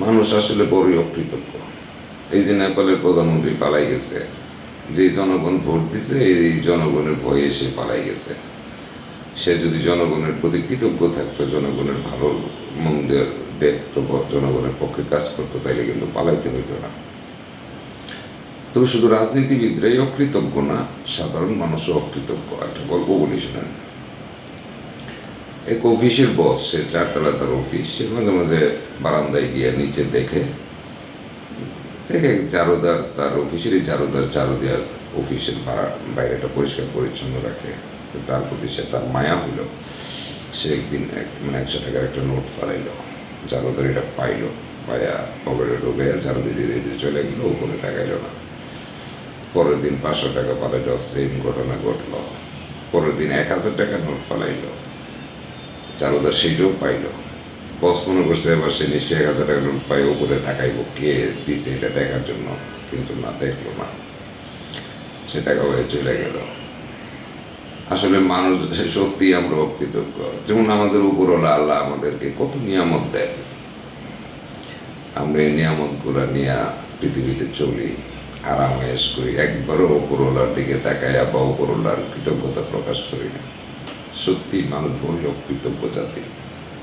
মানুষ আসলে বড়ই অকৃতজ্ঞ। এই যে নেপালের প্রধানমন্ত্রী পালাই গেছে, যে জনগণ ভোট দিছে এই জনগণের ভয়ে সে পালাই গেছে। সে যদি জনগণের প্রতি কৃতজ্ঞ থাকতো, জনগণের ভালো মন্দের দেখতো, জনগণের পক্ষে কাজ করতো, তাইলে কিন্তু পালাইতে হইতো না। তবে শুধু রাজনীতিবিদরাই অকৃতজ্ঞ না, সাধারণ মানুষও অকৃতজ্ঞ। একটা গল্প বলি শোনেন। এক অফিসের বস, সে 4 তলা তার অফিস, সে মাঝে মাঝে বারান্দায় গিয়ে নিচে দেখে চারুদার, তার অফিসেরই চারুদার চারু দেওয়ার অফিসের বাইরেটা পরিষ্কার পরিচ্ছন্ন রাখে। তো তার প্রতি সে তার মায়া হইল। সে একদিন 100 টাকার একটা নোট ফালাইল। চারুদার এটা পাইল, পায়া পকেটে ঢুকে চারু দিতে দিতে চলে গেল, উপরে তাকাইল না। পরের দিন 500 টাকা ফালাইল, সেম ঘটনা ঘটল। পরের দিন 1000 টাকার নোট ফালাইল, চারুদার সেইটাও পাইল। বস মনে করছে এবার সে নিশ্চয়ই 1000 টাকার নোট পাই, উপরে তাকাইব কে দিছে এটা দেখার জন্য, কিন্তু না, দেখলো না, সে টাকা হয়ে চলে গেল। আসলে মানুষ সত্যি আমরা অকৃতজ্ঞ। যেমন আমাদের উপরওয়ালা আল্লাহ আমাদেরকে কত নিয়ামত দেয়, আমরা এই নিয়ামতগুলো নিয়ে পৃথিবীতে চলি, আরাম আয়েশ করি, একবারও উপরওয়ালার দিকে তাকাইয়া বা উপরওয়ালার কৃতজ্ঞতা প্রকাশ করি না। সত্যি মানুষ বড়ই অকৃতজ্ঞ জাতি।